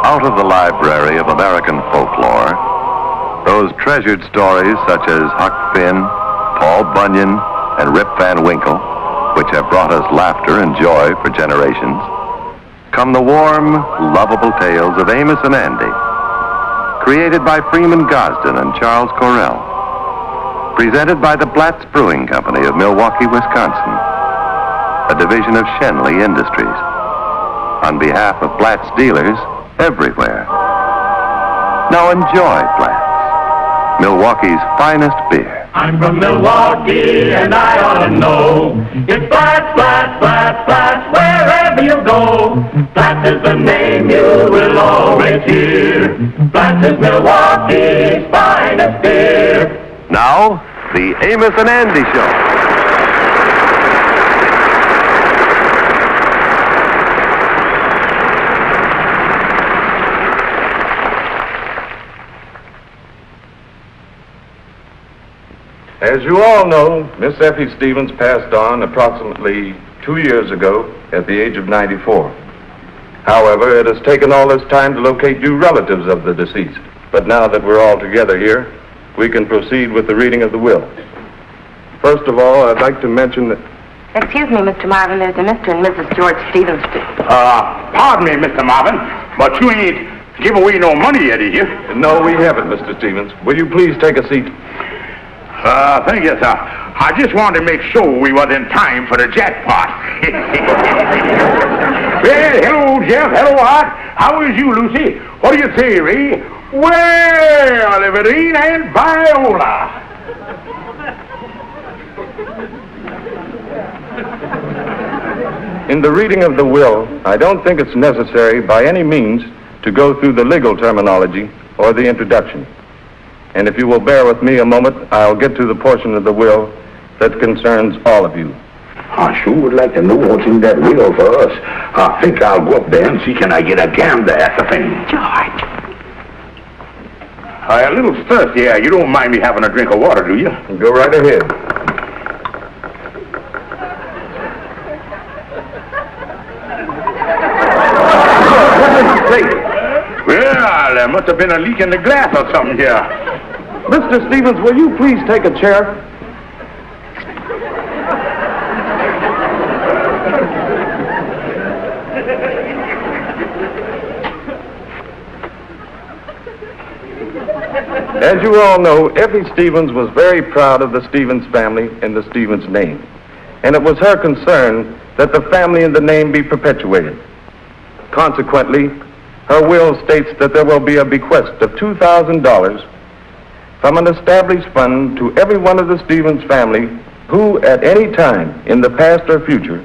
Out of the library of American folklore, those treasured stories such as Huck Finn, Paul Bunyan, and Rip Van Winkle, which have brought us laughter and joy for generations, come the warm, lovable tales of Amos and Andy, created by Freeman Gosden and Charles Correll, presented by the Blatz Brewing Company of Milwaukee, Wisconsin, a division of Schenley Industries, on behalf of Blatz dealers everywhere. Now enjoy Blatz, Milwaukee's finest beer. I'm from Milwaukee and I ought to know. It's Blatz, Blatz, Blatz, Blatz, wherever you go. Blatz is the name you will always hear. Blatz is Milwaukee's finest beer. Now, the Amos and Andy Show. As you all know, Miss Effie Stevens passed on approximately 2 years ago at the age of 94. However, it has taken all this time to locate due relatives of the deceased. But now that we're all together here, we can proceed with the reading of the will. First of all, I'd like to mention that... Excuse me, Mr. Marvin, there's a Mr. and Mrs. George Stevens. Pardon me, Mr. Marvin, but you ain't give away no money yet, did you? No, we haven't, Mr. Stevens. Will you please take a seat? Thank you, sir. I just wanted to make sure we was in time for the jackpot. Well, hello, Jeff. Hello, Art. How is you, Lucy? What do you say, Ray? Well, if it ain't Aunt Viola. In the reading of the will, I don't think it's necessary by any means to go through the legal terminology or the introduction. And if you will bear with me a moment, I'll get to the portion of the will that concerns all of you. I sure would like to know what's in that will for us. I think I'll go up there and see can I get a gander at the thing. George. A little thirsty here. You don't mind me having a drink of water, do you? Go right ahead. Well, there must have been a leak in the glass or something here. Mr. Stevens, will you please take a chair? As you all know, Effie Stevens was very proud of the Stevens family and the Stevens name. And it was her concern that the family and the name be perpetuated. Consequently, her will states that there will be a bequest of $2,000 from an established fund to every one of the Stevens family who, at any time in the past or future,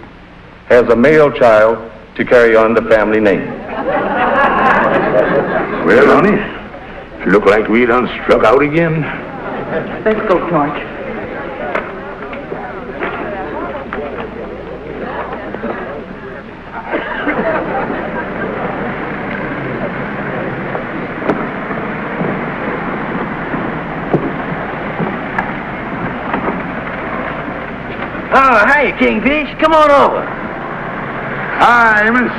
has a male child to carry on the family name. Well, honey, look like we done struck out again. Let's go, George. Oh, hey, Kingfish, come on over. Hi, Amos.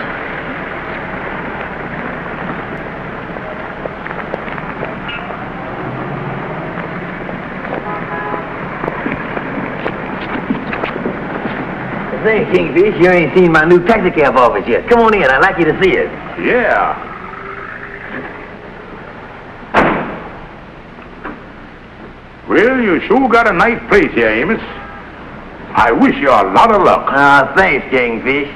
Say, Kingfish, you ain't seen my new taxicab office yet. Come on in, I'd like you to see it. Yeah. Well, you sure got a nice place here, Amos. I wish you a lot of luck. Thanks, Kingfish.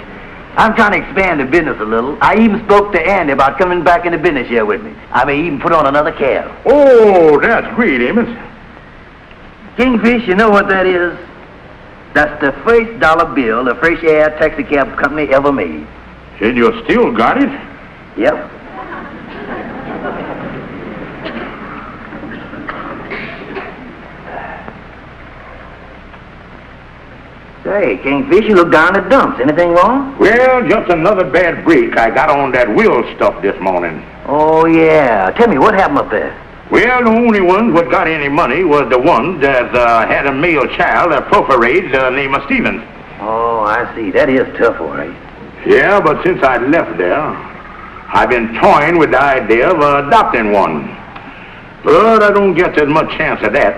I'm trying to expand the business a little. I even spoke to Andy about coming back into business here with me. I may even put on another cab. Oh, that's great, Amos. Kingfish, you know what that is? That's the first dollar bill the Fresh Air Taxi Cab Company ever made. And you still got it? Yep. Say, Kingfish, you look down the dumps. Anything wrong? Well, just another bad break I got on that will stuff this morning. Oh, yeah. Tell me, what happened up there? Well, the only ones what got any money was the ones that had a male child that perforated the name of Stevens. Oh, I see. That is tough, all right. Yeah, but since I left there, I've been toying with the idea of adopting one. But I don't get as much chance of that.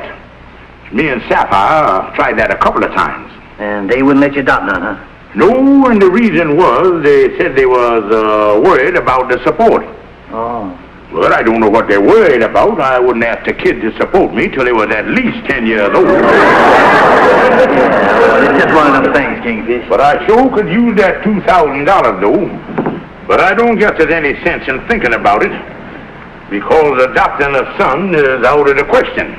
Me and Sapphire tried that a couple of times. And they wouldn't let you adopt none, huh? No, and the reason was they said they was worried about the support. Oh. But I don't know what they're worried about. I wouldn't ask the kid to support me till they was at least 10 years old. Yeah, well, it's just one of them things, Kingfish. But I sure could use that $2,000, though. But I don't guess there's any sense in thinking about it, because adopting a son is out of the question.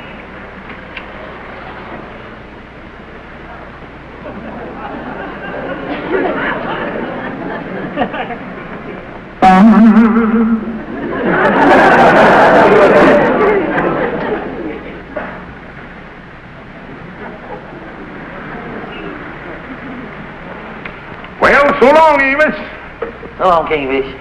Well, so long, Amos. So long, Kingfish.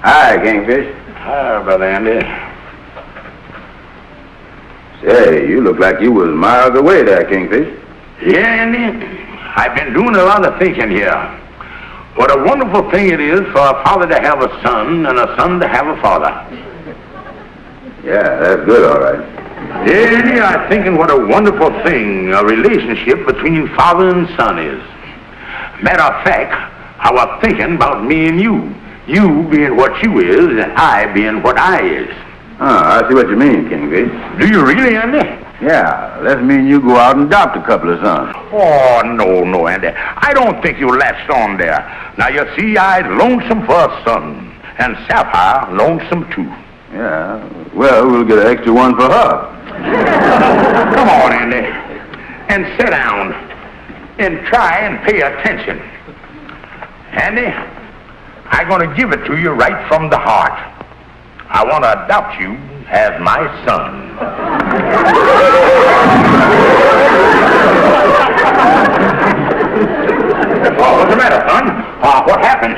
Hi, Kingfish. Hi, Brother Andy. Say, you look like you was miles away there, Kingfish. Yeah, Andy. I've been doing a lot of thinking here. What a wonderful thing it is for a father to have a son and a son to have a father. Yeah, that's good, all right. Yeah, Andy, I'm thinking what a wonderful thing a relationship between father and son is. Matter of fact, I was thinking about me and you. You being what you is, and I being what I is. Oh, I see what you mean, Kingfish. Do you really, Andy? Yeah, that mean you go out and adopt a couple of sons. Oh, no, Andy. I don't think you latched on there. Now, you see, I'd lonesome for a son, and Sapphire lonesome too. Yeah, well, we'll get an extra one for her. Come on, Andy, and sit down, and try and pay attention. Andy, I'm going to give it to you right from the heart. I want to adopt you as my son. Oh, what's the matter, son? What happened?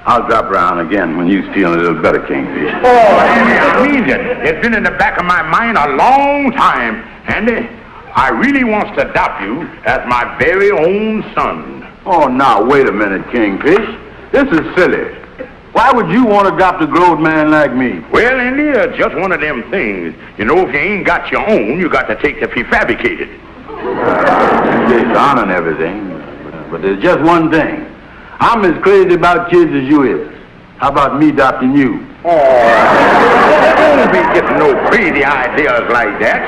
I'll drop around again when you're feeling a little better, Kingfish. Oh, Andy, I mean it. It's been in the back of my mind a long time. Andy, I really wants to adopt you as my very own son. Oh, now, wait a minute, Kingfish. This is silly. Why would you want to adopt a grown man like me? Well, Andy, it's just one of them things. You know, if you ain't got your own, you got to take the prefabricated. It's on and everything. But there's just one thing. I'm as crazy about kids as you is. How about me adopting you? Oh, don't be getting no crazy ideas like that.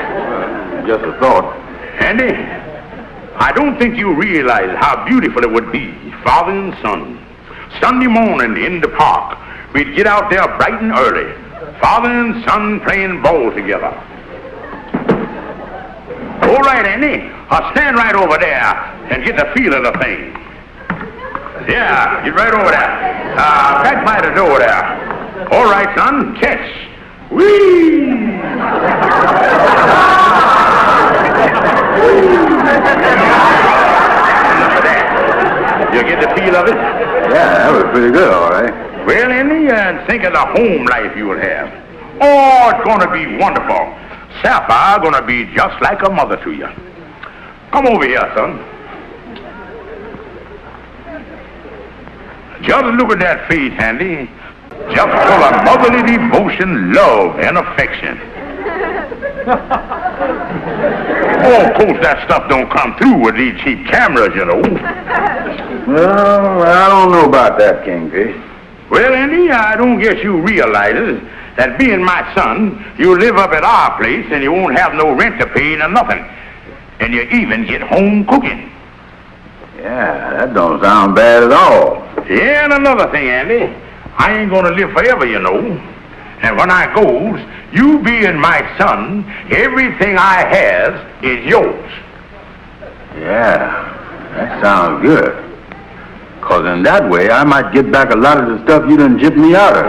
Just a thought. Andy, I don't think you realize how beautiful it would be, father and son. Sunday morning in the park, we'd get out there bright and early, father and son playing ball together. All right, Andy, I'll stand right over there and get the feel of the thing. Yeah, get right over there. Back by the door there. All right, son, catch. Whee! You get the feel of it? Yeah, that was pretty good, all right. Well, Andy, think of the home life you'll have. Oh, it's going to be wonderful. Sapphire going to be just like a mother to you. Come over here, son. Just look at that face, Andy. Just full of motherly devotion, love, and affection. Oh, of course, that stuff don't come through with these cheap cameras, you know. Well, I don't know about that, Kingfish. Well, Andy, I don't guess you realize that being my son, you live up at our place and you won't have no rent to pay nor nothing. And you even get home cooking. Yeah, that don't sound bad at all. Yeah, and another thing, Andy, I ain't gonna live forever, you know. And when I goes, you being my son, everything I has is yours. Yeah, that sounds good. 'Cause in that way, I might get back a lot of the stuff you done gypped me out of.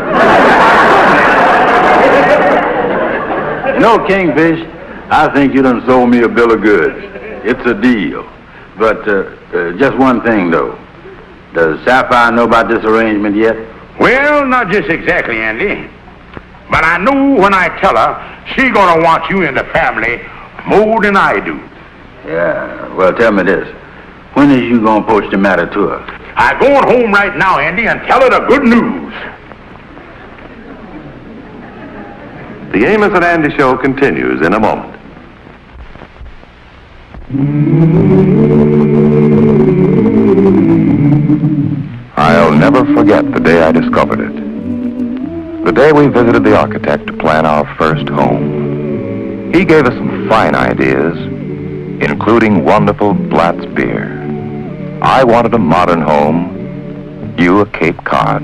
No, Kingfish, I think you done sold me a bill of goods. It's a deal. But just one thing, though. Does Sapphire know about this arrangement yet? Well, not just exactly, Andy. But I know when I tell her, she gonna want you in the family more than I do. Yeah, well, tell me this. When is you gonna poach the matter to her? I'm going home right now, Andy, and tell her the good news. The Amos and Andy Show continues in a moment. I'll never forget the day I discovered it. The day we visited the architect to plan our first home. He gave us some fine ideas, including wonderful Blatt's beer. I wanted a modern home, you a Cape Cod.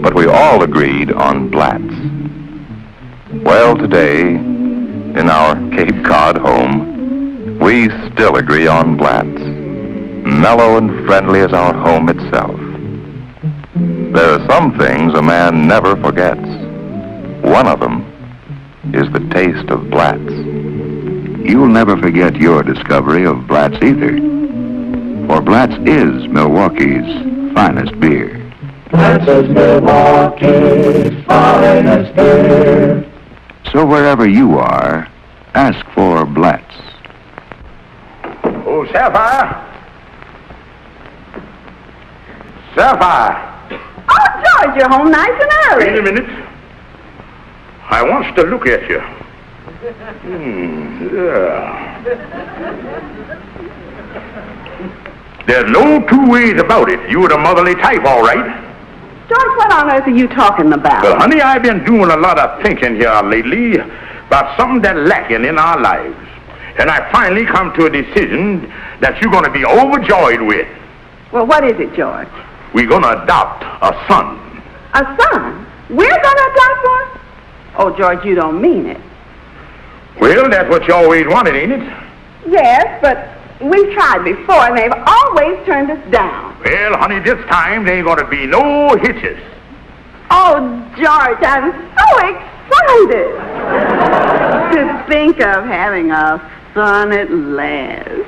But we all agreed on Blatt's. Well, today, in our Cape Cod home, we still agree on Blatt's, mellow and friendly as our home itself. There are some things a man never forgets. One of them is the taste of Blatt's. You'll never forget your discovery of Blatt's either. For Blatt's is Milwaukee's finest beer. Blatt's is Milwaukee's finest beer. So wherever you are, ask for Blatt's. Oh, Sapphire. Sapphire. Oh, George, you're home nice and early. Wait a minute. I wants to look at you. Yeah. There's no two ways about it. You're the motherly type, all right. George, what on earth are you talking about? Well, honey, I've been doing a lot of thinking here lately about something that's lacking in our lives. And I finally come to a decision that you're going to be overjoyed with. Well, what is it, George? We're going to adopt a son. A son? We're going to adopt one? Oh, George, you don't mean it. Well, that's what you always wanted, ain't it? Yes, but we've tried before, and they've always turned us down. Well, honey, this time there ain't going to be no hitches. Oh, George, I'm so excited to think of having a son at last.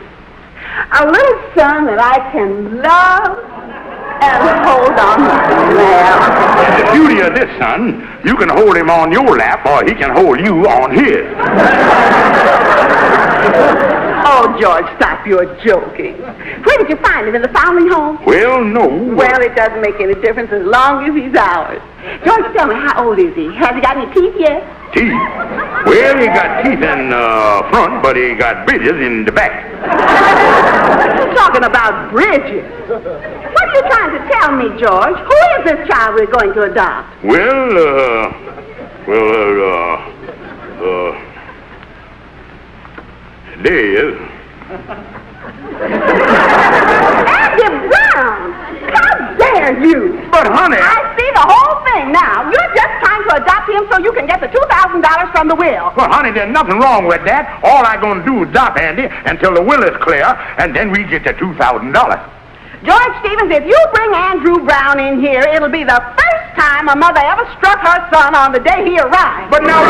A little son that I can love and hold on my lap. And the beauty of this son, you can hold him on your lap or he can hold you on his. Oh, George, stop your joking. Where did you find him? In the family home? Well, no. Well, it doesn't make any difference as long as he's ours. George, tell me, how old is he? Has he got any teeth yet? Teeth? Well, he got teeth in front, but he got bridges in the back. You're talking about bridges. What are you trying to tell me, George? Who is this child we're going to adopt? There he is. Andy Brown! How dare you? But, honey, I see the whole thing now. You're just trying to adopt him so you can get the $2,000 from the will. Well, honey, there's nothing wrong with that. All I'm going to do is adopt Andy until the will is clear, and then we get the $2,000. George Stevens, if you bring Andrew Brown in here, it'll be the first time a mother ever struck her son on the day he arrived. But now, I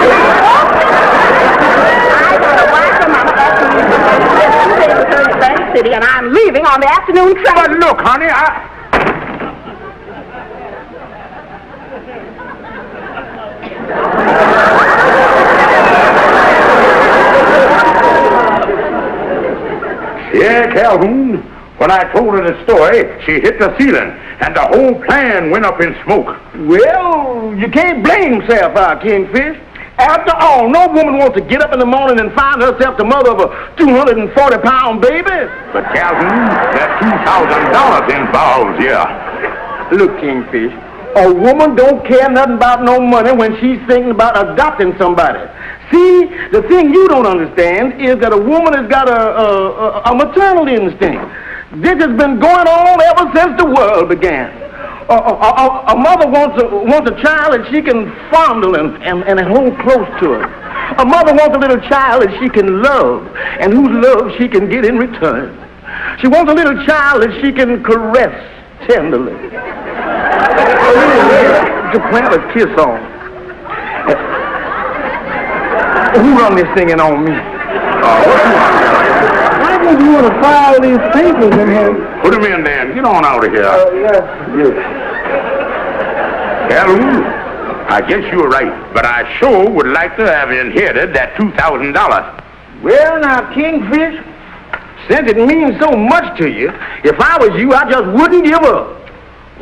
got a wife and mama asking me to return to Atlantic City, and I'm leaving on the afternoon train. but look, honey, Yeah, Calhoun, when I told her the story, she hit the ceiling, and the whole plan went up in smoke. Well, you can't blame Sapphire, Kingfish. After all, no woman wants to get up in the morning and find herself the mother of a 240-pound baby. But, Calhoun, that $2,000 involves, yeah. Look, Kingfish, a woman don't care nothing about no money when she's thinking about adopting somebody. See, the thing you don't understand is that a woman has got a maternal instinct. This has been going on ever since the world began. A mother wants a child that she can fondle and hold close to her. A mother wants a little child that she can love and whose love she can get in return. She wants a little child that she can caress tenderly. To plant a kiss on. Who run this thing in on me? Why would you want to file these papers in here? Put them in there and get on out of here. Yes. Calhoun, I guess you're right, but I sure would like to have inherited that $2,000. Well, now, Kingfish, since it means so much to you, if I was you, I just wouldn't give up.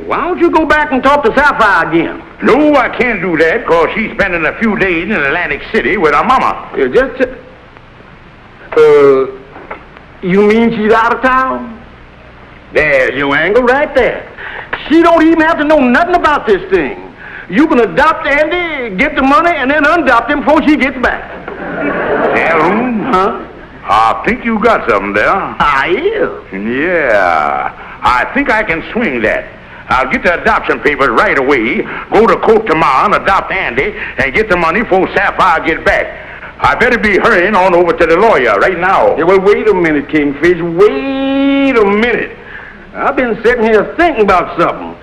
Why don't you go back and talk to Sapphire again? No, I can't do that, because she's spending a few days in Atlantic City with her mama. You mean she's out of town? There's your angle right there. She don't even have to know nothing about this thing. You can adopt Andy, get the money, and then undopt him before she gets back. Calhoun? Huh? I think you got something there. I am. Yeah, I think I can swing that. I'll get the adoption papers right away, go to court tomorrow and adopt Andy, and get the money before Sapphire gets back. I better be hurrying on over to the lawyer right now. Yeah, well, wait a minute, Kingfish. Wait a minute. I've been sitting here thinking about something.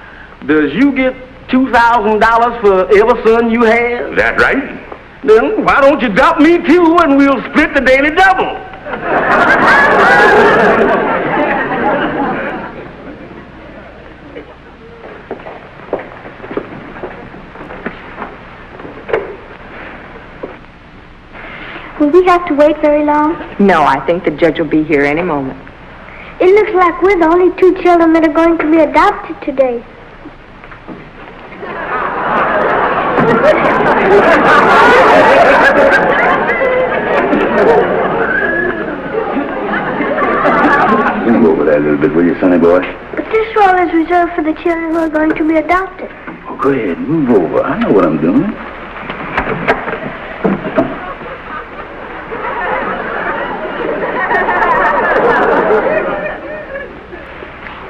Does you get $2,000 for every son you have? That right? Then why don't you adopt me too, and we'll split the daily double? Will we have to wait very long? No, I think the judge will be here any moment. It looks like we're the only 2 children that are going to be adopted today. Move over there a little bit, will you, sonny boy? But this roll is reserved for the children who are going to be adopted. Oh, go ahead, move over. I know what I'm doing.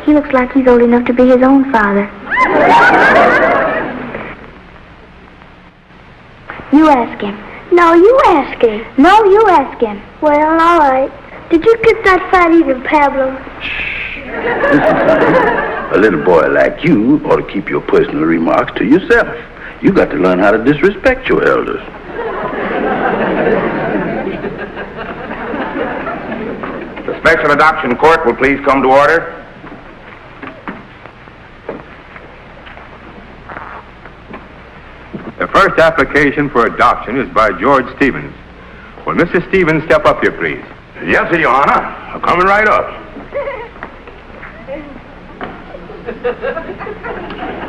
He looks like he's old enough to be his own father. You ask him. No, you ask him. No, you ask him. Well, all right. Did you get that fat eating, Pablo? Listen, sonny, a little boy like you ought to keep your personal remarks to yourself. You got to learn how to disrespect your elders. The Special Adoption Court will please come to order. The first application for adoption is by George Stevens. Will Mr. Stevens step up here, please? Yes, sir, Your Honor. I'm coming right up.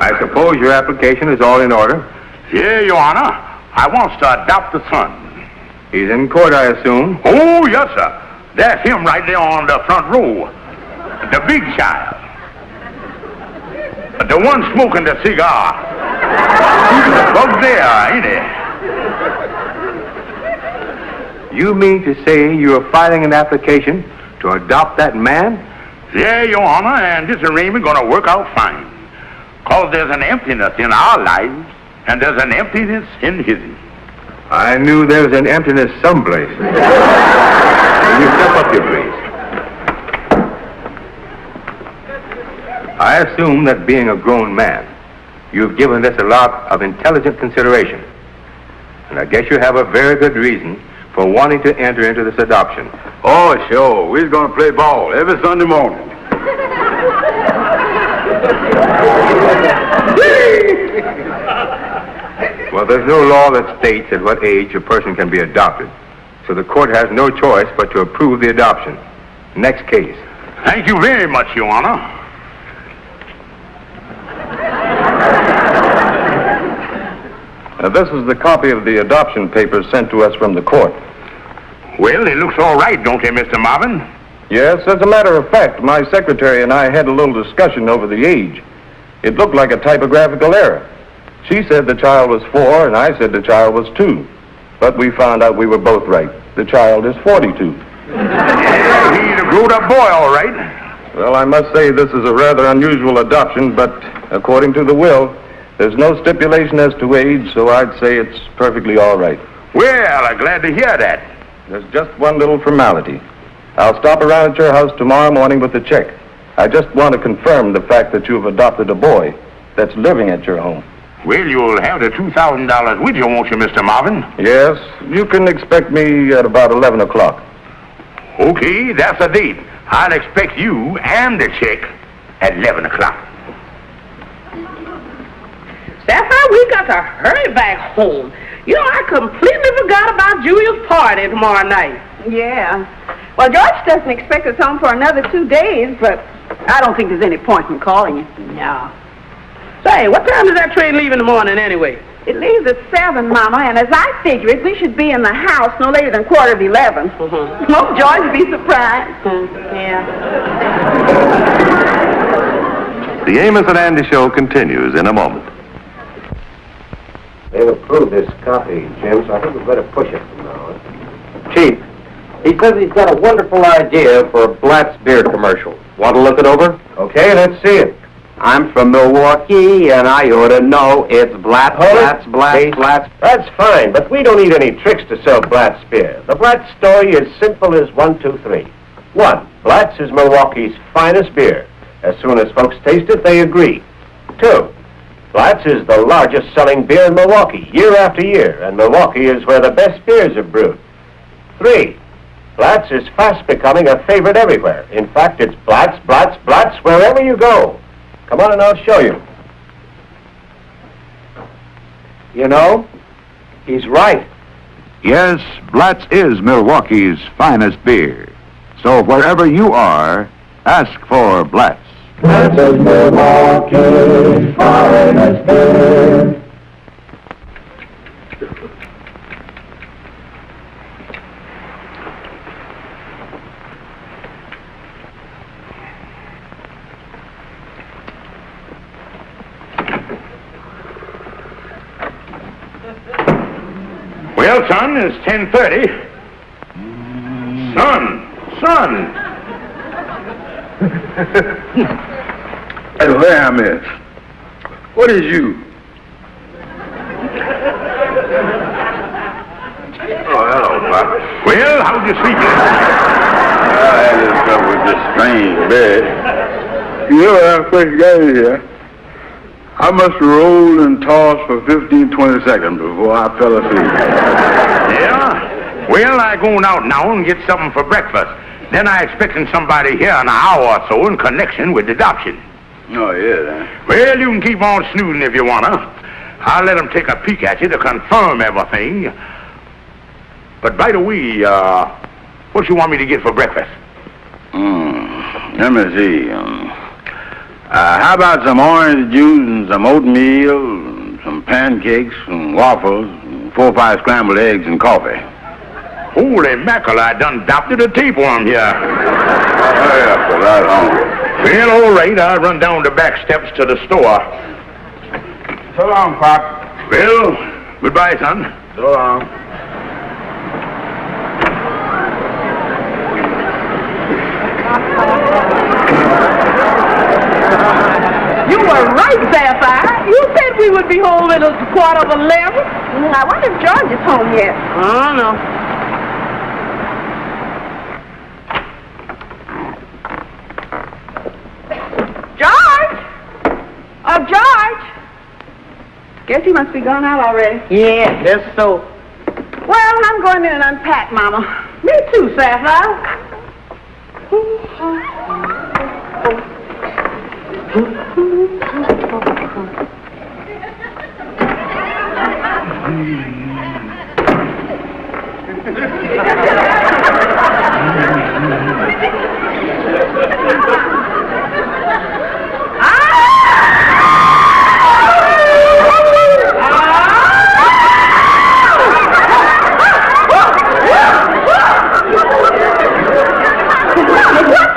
I suppose your application is all in order? Yeah, Your Honor. I wants to adopt the son. He's in court, I assume? Oh, yes, sir. That's him right there on the front row. The big child. The one smoking the cigar. He's above there, ain't he? You mean to say you're filing an application to adopt that man? Yeah, Your Honor, and this arrangement gonna work out fine. 'Cause there's an emptiness in our lives, and there's an emptiness in his. I knew there was an emptiness someplace. Will you step up here, please? I assume that being a grown man, you've given this a lot of intelligent consideration. And I guess you have a very good reason for wanting to enter into this adoption. Oh, sure. We're going to play ball every Sunday morning. Well, there's no law that states at what age a person can be adopted. So the court has no choice but to approve the adoption. Next case. Thank you very much, Your Honor. This is the copy of the adoption papers sent to us from the court. Well, it looks all right, don't it, Mr. Marvin? Yes, as a matter of fact, my secretary and I had a little discussion over the age. It looked like a typographical error. She said the child was 4, and I said the child was 2. But we found out we were both right. The child is 42. Yeah, he's a grown-up boy, all right. Well, I must say this is a rather unusual adoption, but according to the will, there's no stipulation as to age, so I'd say it's perfectly all right. Well, I'm glad to hear that. There's just one little formality. I'll stop around at your house tomorrow morning with the check. I just want to confirm the fact that you've adopted a boy that's living at your home. Well, you'll have the $2,000 with you, won't you, Mr. Marvin? Yes, you can expect me at about 11 o'clock. Okay, that's a date. I'll expect you and the check at 11 o'clock. Sapphire, we got to hurry back home. You know, I completely forgot about Julia's party tomorrow night. Yeah. Well, George doesn't expect us home for another 2 days, but I don't think there's any point in calling you. No. Say, what time does that train leave in the morning anyway? It leaves at 7, Mama, and as I figure it, we should be in the house no later than 11:15. Won't George be surprised? Yeah. The Amos and Andy Show continues in a moment. They've approved this copy, Jim, so I think we better push it from now on. Chief, he says he's got a wonderful idea for a Blatt's beer commercial. Want to look it over? Okay, let's see it. I'm from Milwaukee, and I ought to know it's Blatt's, Please. Blatt's. That's fine, but we don't need any tricks to sell Blatt's beer. The Blatt's story is simple as 1, 2, 3. 1, Blatt's is Milwaukee's finest beer. As soon as folks taste it, they agree. 2, Blatt's is the largest selling beer in Milwaukee, year after year, and Milwaukee is where the best beers are brewed. 3, Blatt's is fast becoming a favorite everywhere. In fact, it's Blatt's, Blatt's, Blatt's wherever you go. Come on and I'll show you. You know, he's right. Yes, Blatt's is Milwaukee's finest beer. So wherever you are, ask for Blatt's. Blatt's is Milwaukee's finest beer. Well, son, it's 10:30. Son. Hey, there, Miss. What is you? Oh, hello, Pop. Well, how'd you sleep? I had this trouble with this strange bed. You know, when I first got in here, I must roll and toss for 15, 20 seconds before I fell asleep. Yeah? Well, I going out now and get something for breakfast. Then I expecting somebody here in an hour or so in connection with the adoption. Oh, yeah, Well, you can keep on snoozing if you wanna. I'll let them take a peek at you to confirm everything. But by the way, what you want me to get for breakfast? Let me see. How about some orange juice and some oatmeal, and some pancakes and waffles, and 4 or 5 scrambled eggs and coffee? Holy mackerel, I done adopted a tapeworm here. Hurry up, we're right home. Well, all right, I'll run down the back steps to the store. So long, Pop. Well, goodbye, son. So long. You were right, Sapphire. You said we would be home at 11:15. I wonder if George is home yet. I don't know. George! Guess he must be gone out already. Yeah, that's so. Well, I'm going in and unpack, Mama. Me too, Sapphire.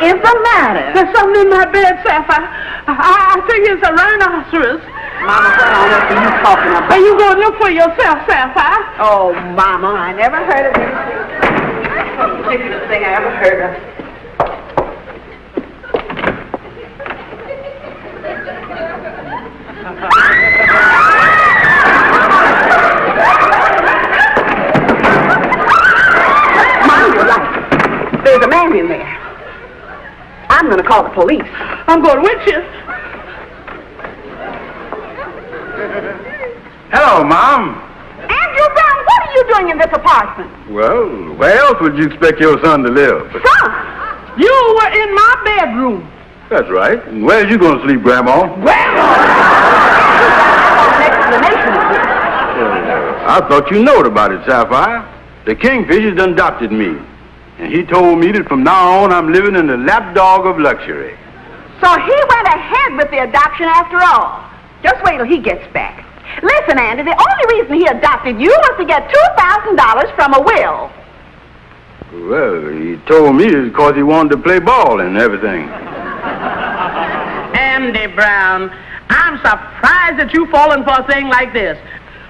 What's the matter? There's something in my bed, Sapphire. I think it's a rhinoceros. Mama, what on earth are you talking about? Are you going to look for yourself, Sapphire? Oh, Mama, I never heard of anything. That's the ridiculous thing I ever heard of. Mom, you're right. There's a man in police. I'm going with you. Hello, Mom. Andrew Brown, what are you doing in this apartment? Well, where else would you expect your son to live? Son! You were in my bedroom. That's right. And where's you going to sleep, Grandma? I thought you knowed about it, Sapphire. The Kingfish has adopted me. And he told me that from now on I'm living in the lapdog of luxury. So he went ahead with the adoption after all. Just wait till he gets back. Listen, Andy, the only reason he adopted you was to get $2,000 from a will. Well, he told me it's because he wanted to play ball and everything. Andy Brown, I'm surprised that you've fallen for a thing like this.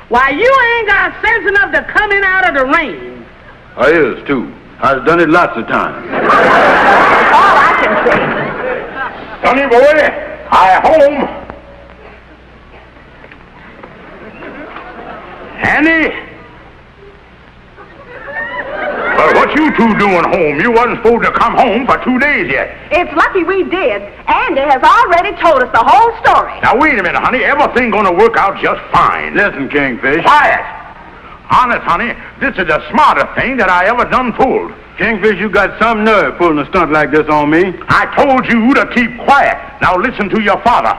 Why, you ain't got sense enough to come in out of the rain. I is, too. I've done it lots of times. All I can say. Sonny boy, I home. Andy? Well, what you two doing home? You wasn't supposed to come home for 2 days yet. It's lucky we did. Andy has already told us the whole story. Now, wait a minute, honey. Everything gonna work out just fine. Listen, Kingfish. Quiet! Honest, honey, this is the smartest thing that I ever done pulled. Kingfish, you got some nerve pulling a stunt like this on me. I told you to keep quiet. Now listen to your father.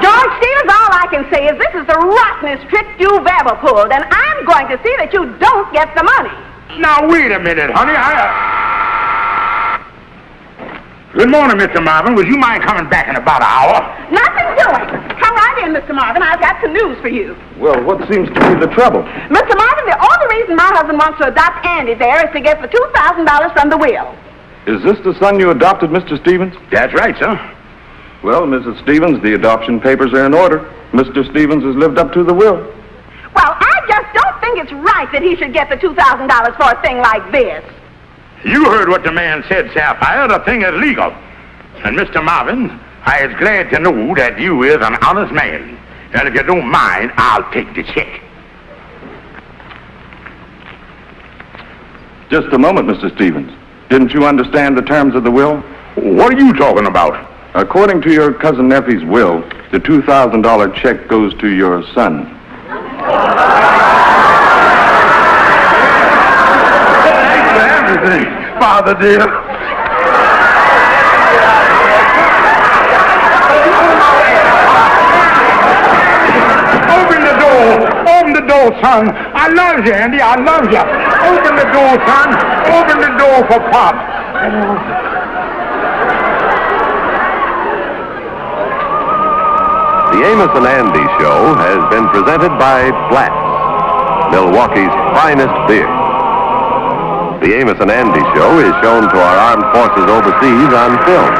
George Stevens, all I can say is this is the rottenest trick you've ever pulled, and I'm going to see that you don't get the money. Now, wait a minute, honey. Good morning, Mr. Marvin. Would you mind coming back in about an hour? Nothing doing. Come right in, Mr. Marvin. I've got some news for you. Well, what seems to be the trouble? Mr. Marvin, the only reason my husband wants to adopt Andy there is to get the $2,000 from the will. Is this the son you adopted, Mr. Stevens? That's right, sir. Well, Mrs. Stevens, the adoption papers are in order. Mr. Stevens has lived up to the will. Well, I just don't think it's right that he should get the $2,000 for a thing like this. You heard what the man said, Sapphire. The thing is legal. And, Mr. Marvin, I is glad to know that you is an honest man. And if you don't mind, I'll take the check. Just a moment, Mr. Stevens. Didn't you understand the terms of the will? What are you talking about? According to your Cousin Effie's will, the $2,000 check goes to your son. Thanks for everything, Father dear. Open the door. Open the door, son. I love you, Andy. I love you. Open the door, son. Open the door for Pop. The Amos and Andy Show has been presented by Blatz, Milwaukee's finest beer. The Amos and Andy Show is shown to our armed forces overseas on film.